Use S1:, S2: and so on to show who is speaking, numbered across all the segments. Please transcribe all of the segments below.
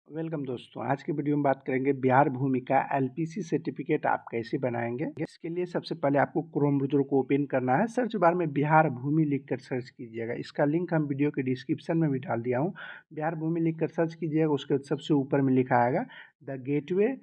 S1: Welcome दोस्तों। आज की वीडियो में बात करेंगे बिहार भूमि का एलपीसी सर्टिफिकेट आप कैसे बनाएंगे। इसके लिए सबसे पहले आपको क्रोम ब्राउज़र को ओपन करना है। सर्च बार में बिहार भूमि लिखकर सर्च कीजिएगा। इसका लिंक हम वीडियो के डिस्क्रिप्शन में भी डाल दिया हूँ। बिहार भूमि लिखकर सर्च कीजिएगा। उसके सबसे ऊपर में लिखा आएगा the gateway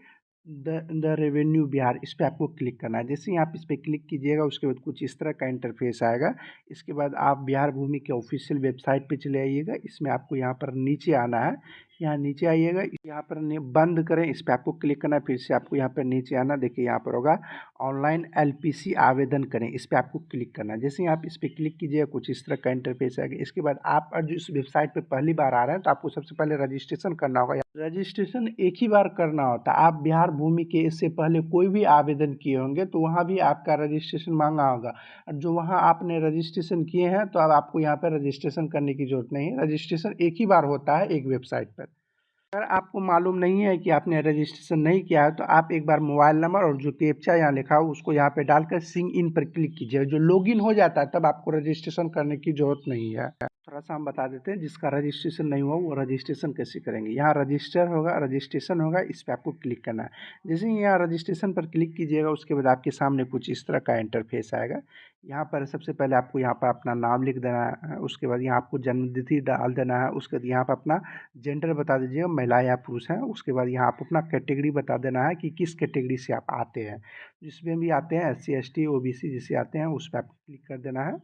S1: the revenue Bihar. इस पर आपको क्लिक करना है। जैसे ही आप इस पर क्लिक कीजिएगा उसके बाद कुछ इस तरह का इंटरफेस आएगा। इसके बाद आप बिहार भूमि के ऑफिशियल वेबसाइट पे चले आइएगा। इसमें आपको यहाँ पर नीचे आना है। यहाँ नीचे आइएगा, यहाँ पर बंद करें, इस पर आपको क्लिक करना है। फिर से आपको यहाँ पर नीचे आना, देखिए यहाँ पर होगा ऑनलाइन एलपीसी आवेदन करें। इस पर आपको क्लिक करना है। जैसे ही आप इस पर क्लिक कीजिएगा कुछ इस तरह का इंटरफेस आएगा। इसके बाद आप जो इस वेबसाइट पे पहली बार आ रहे हैं तो आपको सबसे पहले रजिस्ट्रेशन करना होगा। रजिस्ट्रेशन एक ही बार करना होता है। आप बिहार भूमि के इससे पहले कोई भी आवेदन किए होंगे तो वहाँ भी आपका रजिस्ट्रेशन मांगा होगा। जो वहाँ आपने रजिस्ट्रेशन किए हैं तो अब आपको यहाँ पर रजिस्ट्रेशन करने की ज़रूरत नहीं है। रजिस्ट्रेशन एक ही बार होता है एक वेबसाइट पर। अगर आपको मालूम नहीं है कि आपने रजिस्ट्रेशन नहीं किया है तो आप एक बार मोबाइल नंबर और जो कैप्चा यहाँ लिखा हो उसको यहाँ पे डालकर सिंग इन पर क्लिक कीजिए। जो लॉगिन हो जाता है तब आपको रजिस्ट्रेशन करने की ज़रूरत नहीं है। थोड़ा सा हम बता देते हैं, जिसका रजिस्ट्रेशन नहीं हुआ वो रजिस्ट्रेशन कैसे करेंगे। यहाँ रजिस्ट्रेशन होगा, इस पर आपको क्लिक करना है। जैसे ही यहाँ रजिस्ट्रेशन पर क्लिक कीजिएगा उसके बाद आपके सामने कुछ इस तरह का इंटरफेस आएगा। यहाँ पर सबसे पहले आपको यहाँ पर अपना नाम लिख देना है। उसके बाद यहाँ आपको जन्मतिथि डाल देना है। उसके बाद यहाँ पर अपना जेंडर बता दीजिएगा, महिला या पुरुष हैं। उसके बाद यहाँ आप अपना कैटेगरी बता देना है कि किस कैटेगरी से आप आते हैं। जिसमें भी आते हैं SC ST OBC जिससे आते हैं उस पर आप क्लिक कर देना है।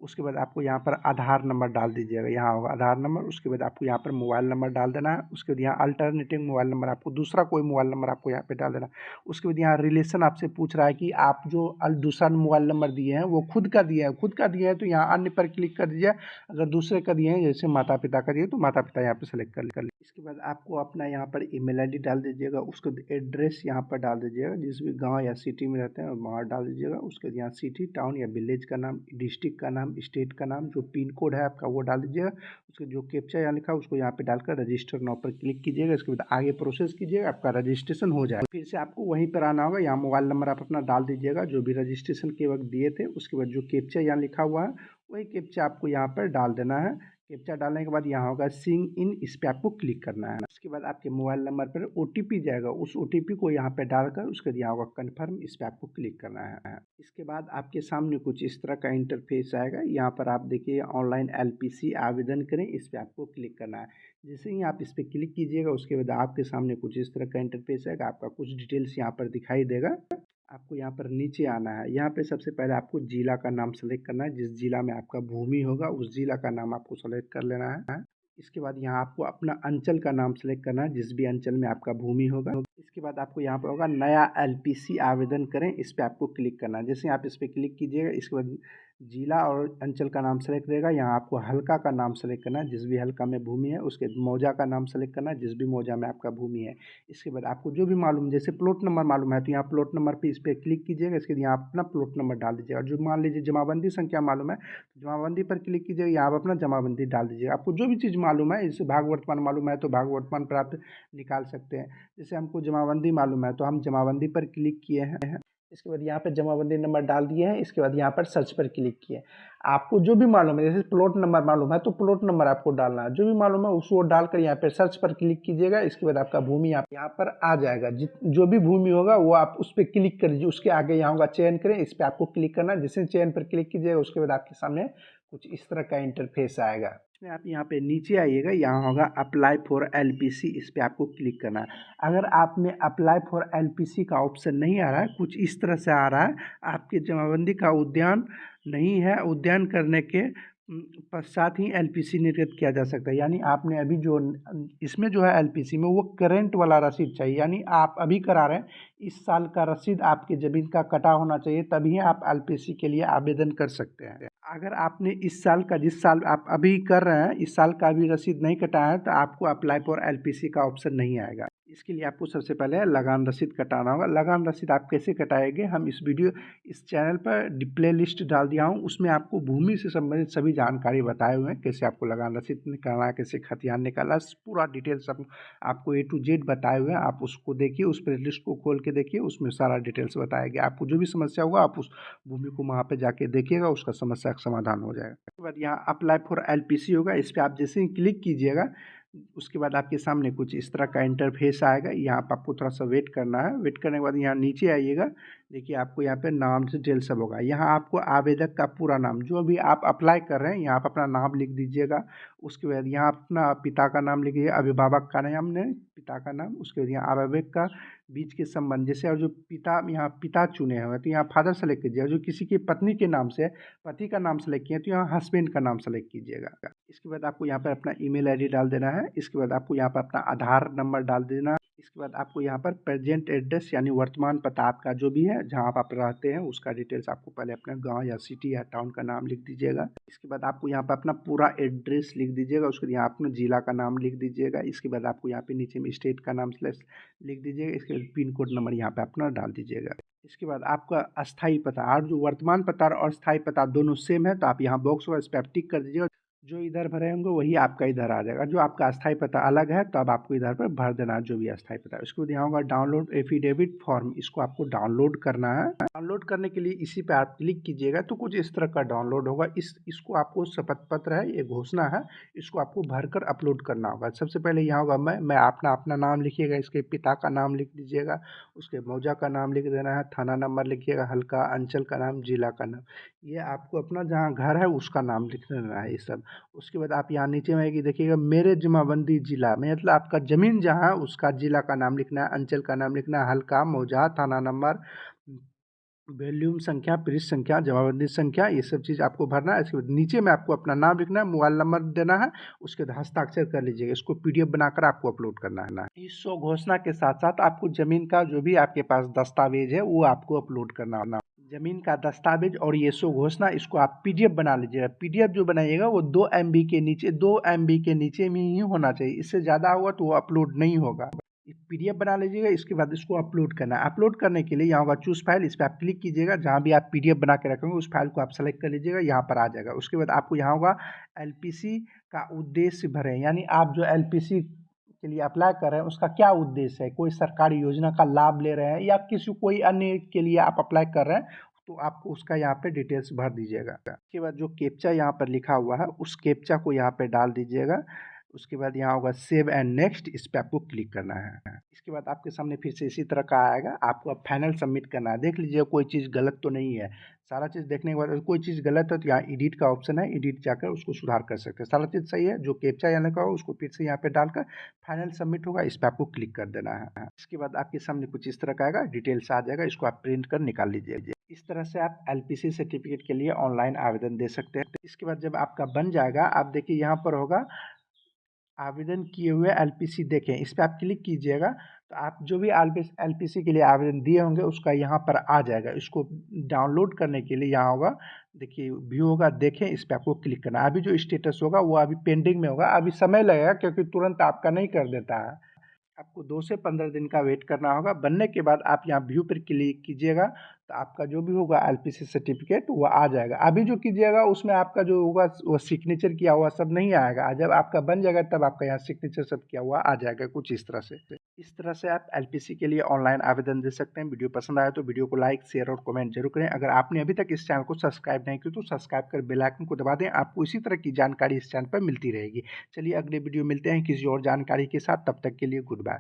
S1: उसके बाद आपको यहाँ पर आधार नंबर डाल दीजिएगा, यहाँ होगा आधार नंबर। उसके बाद आपको यहाँ पर मोबाइल नंबर डाल देना है। उसके बाद यहाँ अल्टरनेटिव मोबाइल नंबर, आपको दूसरा कोई मोबाइल नंबर आपको यहाँ पे डाल देना है। उसके बाद यहाँ रिलेशन आपसे पूछ रहा है कि आप जो दूसरा मोबाइल नंबर दिए हैं वो खुद का दिया है। खुद का दिया है तो यहाँ अन्य पर क्लिक कर दीजिए। अगर दूसरे का दिए हैं जैसे माता पिता का दिए तो माता पिता यहाँ पर सेलेक्ट कर लीजिए। इसके बाद आपको अपना यहाँ पर ईमेल ID डाल दीजिएगा। उसके बाद एड्रेस यहाँ पर डाल दीजिएगा, जिस भी गाँव या सिटी में रहते हैं वहाँ डाल दीजिएगा। उसके बाद यहाँ सिटी टाउन या विलेज का नाम, डिस्ट्रिक्ट का नाम, स्टेट का नाम, जो पिन कोड है आपका वो डाल दीजिएगा। उसके जो कैप्चा यहाँ लिखा है उसको यहाँ पे डालकर रजिस्टर नाउ पर क्लिक कीजिएगा। इसके बाद आगे प्रोसेस कीजिएगा, आपका रजिस्ट्रेशन हो जाएगा। फिर से आपको वहीं पर आना होगा। यहाँ मोबाइल नंबर आप अपना डाल दीजिएगा जो भी रजिस्ट्रेशन के वक्त दिए थे। उसके बाद जो कैप्चा यहाँ लिखा हुआ है वही कैप्चा आपको यहाँ पर डाल देना है। कैप्चा डालने के बाद यहाँ होगा सिंग इन, इस पर आपको क्लिक करना है। उसके बाद आपके मोबाइल नंबर पर OTP जाएगा, उस OTP को यहाँ पे डालकर उसके बाद यहाँ होगा कन्फर्म, इस पर आपको क्लिक करना है। इसके बाद आपके सामने कुछ इस तरह का इंटरफेस आएगा। यहाँ पर आप देखिए ऑनलाइन LPC आवेदन करें, इस पर आपको क्लिक करना है। जैसे ही आप इस पर क्लिक कीजिएगा उसके बाद आपके सामने कुछ इस तरह का इंटरफेस आएगा। आपका कुछ डिटेल्स यहाँ पर दिखाई देगा। आपको यहाँ पर नीचे आना है। यहाँ पे सबसे पहले आपको जिला का नाम सेलेक्ट करना है। जिस जिला में आपका भूमि होगा उस जिला का नाम आपको सेलेक्ट कर लेना है। इसके बाद यहाँ आपको अपना अंचल का नाम सेलेक्ट करना है, जिस भी अंचल में आपका भूमि होगा। इसके बाद आपको यहाँ पर होगा नया LPC आवेदन करें, इस पर आपको क्लिक करना है। जैसे आप इस पर क्लिक कीजिएगा इसके बाद जिला और अंचल का नाम सेलेक्ट रहेगा। यहाँ आपको हल्का का नाम सेलेक्ट करना है, जिस भी हल्का में भूमि है। उसके मौजा का नाम सेलेक्ट करना है, जिस भी मौजा में आपका भूमि है। इसके बाद आपको जो भी मालूम, जैसे प्लॉट नंबर मालूम है तो यहाँ प्लॉट नंबर पे इस पर क्लिक कीजिएगा। इसके बाद यहाँ आप अपना प्लॉट नंबर डाल दीजिएगा। जो मान लीजिए जमाबंदी संख्या मालूम है तो जमाबंदी पर क्लिक कीजिएगा, यहाँ आप अपना जमाबंदी डाल दीजिएगा। आपको जो भी चीज़ मालूम है, जैसे भाग वर्तमान मालूम है तो भाग वर्तमान पर आप निकाल सकते हैं। जैसे हमको जमाबंदी मालूम है तो हम जमाबंदी पर क्लिक किए हैं। इसके बाद यहाँ पे जमाबंदी नंबर डाल दिए हैं। इसके बाद यहाँ पर सर्च पर क्लिक किए। आपको जो भी मालूम है, जैसे प्लॉट नंबर मालूम है तो प्लॉट नंबर आपको डालना है। जो भी मालूम है उसको डालकर यहाँ पे सर्च पर क्लिक कीजिएगा। इसके बाद आपका भूमि आप यहाँ पर आ जाएगा। जो भी भूमि होगा वो आप उस पर क्लिक कर दीजिए। उसके आगे यहाँ होगा चयन करें, इस पर आपको क्लिक करना है। जैसे चयन पर क्लिक कीजिएगा उसके बाद आपके सामने कुछ इस तरह का इंटरफेस आएगा। इसमें आप यहाँ पे नीचे आइएगा, यहाँ होगा अप्लाई फॉर LPC, इस पर आपको क्लिक करना है। अगर आप में अप्लाई फॉर LPC का ऑप्शन नहीं आ रहा है, कुछ इस तरह से आ रहा है, आपके जमाबंदी का उद्यान नहीं है, उद्यान करने के पश्चात ही LPC निर्गत किया जा सकता है। यानी आपने अभी जो इसमें जो है LPC में वो करंट वाला रसीद चाहिए, यानी आप अभी करा रहे हैं, इस साल का रसीद आपके ज़मीन का कटा होना चाहिए, तभी आप LPC के लिए आवेदन कर सकते हैं। अगर आपने इस साल का, जिस साल आप अभी कर रहे हैं, इस साल का अभी रसीद नहीं कटाया है तो आपको अप्लाई फॉर LPC का ऑप्शन नहीं आएगा। इसके लिए आपको सबसे पहले लगान रसीद कटाना होगा। लगान रसीद आप कैसे कटाएंगे, हम इस चैनल पर प्ले लिस्ट डाल दिया हूँ, उसमें आपको भूमि से संबंधित सभी जानकारी बताए हुए हैं। कैसे आपको लगान रसीद निकालना है, कैसे खतियान निकालना है, पूरा डिटेल्स आपको A to Z बताए हुए हैं। आप उसको देखिए, उस प्ले लिस्ट को खोल के देखिए, उसमें सारा डिटेल्स बताया गया। आपको जो भी समस्या होगा आप उस भूमि को वहाँ पे जाके देखिएगा, उसका समस्या का समाधान हो जाएगा। उसके बाद यहाँ अप्लाई फॉर LPC होगा, इस पर आप जैसे ही क्लिक कीजिएगा उसके बाद आपके सामने कुछ इस तरह का इंटरफेस आएगा। यहाँ पर आपको थोड़ा सा वेट करना है। वेट करने के बाद यहाँ नीचे आइएगा। देखिए आपको यहाँ पे नाम डिटेल सब होगा। यहाँ आपको आवेदक का पूरा नाम, जो भी आप अप्लाई कर रहे हैं यहाँ पर अपना नाम लिख दीजिएगा। उसके बाद यहाँ अपना पिता का नाम लिखिए, अभिभावक का नाम ने पिता का नाम। उसके बाद यहाँ अभिभावक का बीच के संबंध, जैसे और जो पिता यहाँ पिता चुने हुए तो यहाँ फादर सेलेक्ट कीजिएगा। जो किसी की पत्नी के नाम से पति का नाम सेलेक्ट किया तो यहाँ हस्बैंड का नाम सेलेक्ट कीजिएगा। इसके बाद आपको यहाँ पर अपना ईमेल आईडी डाल देना है। इसके बाद आपको यहाँ पर अपना आधार नंबर डाल देना है। इसके बाद आपको यहाँ पर प्रेजेंट एड्रेस यानी वर्तमान पता आपका जो भी है जहाँ आप रहते हैं उसका डिटेल्स आपको पहले अपने गांव या सिटी या टाउन का नाम लिख दीजिएगा। इसके बाद आपको यहाँ पर अपना पूरा एड्रेस लिख दीजिएगा। उसके बाद यहाँ अपने जिला का नाम लिख दीजिएगा। इसके बाद आपको यहाँ पे नीचे में स्टेट का नाम लिख दीजिएगा। इसके बाद पिन कोड नंबर यहाँ पे अपना डाल दीजिएगा। इसके बाद आपका अस्थाई पता और जो वर्तमान पता और अस्थाई पता दोनों सेम है तो आप यहाँ बॉक्स होगा इस पर टिक कर दीजिएगा। जो इधर भरे होंगे वही आपका इधर आ जाएगा। जो आपका अस्थाई पता अलग है तो अब आपको इधर पर भर देना है जो भी अस्थाई पता है। उसके बाद यहाँ होगा डाउनलोड एफिडेविट फॉर्म, इसको आपको डाउनलोड करना है। डाउनलोड करने के लिए इसी पे आप क्लिक कीजिएगा तो कुछ इस तरह का डाउनलोड होगा। इसको आपको शपथ पत्र है, ये घोषणा है, इसको आपको भरकर अपलोड करना होगा। सबसे पहले यहाँ होगा मैं अपना अपना नाम लिखिएगा। इसके पिता का नाम लिख दीजिएगा। उसके मौजा का नाम लिख देना है, थाना नंबर लिखिएगा, हल्का अंचल का नाम, जिला का नाम, ये आपको अपना जहाँ घर है उसका नाम लिख देना है ये सब। उसके बाद आप यहाँ नीचे में आएगी देखिएगा मेरे जमाबंदी जिला, मतलब आपका ज़मीन जहाँ है उसका जिला का नाम लिखना है, अंचल का नाम लिखना है, हल्का, मौजा, थाना नंबर, वॉल्यूम संख्या, पृष्ठ संख्या, जमाबंदी संख्या, ये सब चीज़ आपको भरना है। इसके बाद नीचे में आपको अपना नाम लिखना है, मोबाइल नंबर देना है। उसके बाद हस्ताक्षर कर लीजिएगा। इसको पीडीएफ बनाकर आपको अपलोड करना है। इस शो घोषणा के साथ साथ आपको ज़मीन का जो भी आपके पास दस्तावेज है वो आपको अपलोड करना है। ज़मीन का दस्तावेज और ये शो घोषणा इसको आप पीडीएफ बना लीजिएगा। पीडीएफ जो बनाइएगा वो 2 MB के नीचे 2 MB के नीचे में ही होना चाहिए। इससे ज़्यादा होगा तो वो अपलोड नहीं होगा। पीडीएफ बना लीजिएगा। इसके बाद इसको अपलोड करना है। अपलोड करने के लिए यहाँ होगा चूज फाइल, इस पर आप क्लिक कीजिएगा। जहाँ भी आप पीडीएफ बना के रखेंगे उस फाइल को आप सेलेक्ट कर लीजिएगा, यहाँ पर आ जाएगा। उसके बाद आपको यहाँ होगा एलपीसी का उद्देश्य भरें, यानी आप जो एलपीसी के लिए अप्लाई कर रहे हैं उसका क्या उद्देश्य है, कोई सरकारी योजना का लाभ ले रहे हैं या किसी कोई अन्य के लिए आप अप्लाई कर रहे हैं तो आपको उसका यहाँ पे डिटेल्स भर दीजिएगा। उसके बाद जो कैप्चा यहाँ पर लिखा हुआ है उस कैप्चा को यहाँ पे डाल दीजिएगा। उसके बाद यहाँ होगा सेव एंड नेक्स्ट, इस पर आपको क्लिक करना है। इसके बाद आपके सामने फिर से इसी तरह का आएगा। आपको अब फाइनल सबमिट करना है। देख लीजिए कोई चीज़ गलत तो नहीं है। सारा चीज़ देखने के बाद कोई चीज़ गलत है तो यहाँ एडिट का ऑप्शन है, एडिट जाकर उसको सुधार कर सकते हैं। सारा चीज़ सही है। जो कैप्चा यहाँ का हो उसको फिर से यहाँ पे डालकर फाइनल सबमिट होगा, इस पर आपको क्लिक कर देना है। इसके बाद आपके सामने कुछ इस तरह का आएगा, डिटेल्स आ जाएगा। इसको आप प्रिंट कर निकाल लीजिए। इस तरह से आप एलपीसी सर्टिफिकेट के लिए ऑनलाइन आवेदन दे सकते हैं। इसके बाद जब आपका बन जाएगा, आप देखिए यहाँ पर होगा आवेदन किए हुए एलपीसी देखें, इस पर आप क्लिक कीजिएगा तो आप जो भी एलपीसी के लिए आवेदन दिए होंगे उसका यहाँ पर आ जाएगा। इसको डाउनलोड करने के लिए यहाँ होगा देखिए व्यू होगा, देखें, इस पर आपको क्लिक करना है। अभी जो स्टेटस होगा वो अभी पेंडिंग में होगा, अभी समय लगेगा क्योंकि तुरंत आपका नहीं कर देता है। आपको 2 से 15 दिन का वेट करना होगा। बनने के बाद आप यहाँ व्यू पर क्लिक कीजिएगा तो आपका जो भी होगा एलपीसी सर्टिफिकेट वो आ जाएगा। अभी जो कीजिएगा उसमें आपका जो होगा वो सिग्नेचर किया हुआ सब नहीं आएगा। जब आपका बन जाएगा तब आपका यहाँ सिग्नेचर सब किया हुआ आ जाएगा कुछ इस तरह से। इस तरह से आप एलपीसी के लिए ऑनलाइन आवेदन दे सकते हैं। वीडियो पसंद आया तो वीडियो को लाइक, शेयर और कमेंट जरूर करें। अगर आपने अभी तक इस चैनल को सब्सक्राइब नहीं किया तो सब्सक्राइब कर बेल आइकन को दबा दें। आपको इसी तरह की जानकारी इस चैनल पर मिलती रहेगी। चलिए अगले वीडियो मिलते हैं किसी और जानकारी के साथ, तब तक के लिए गुड बाय।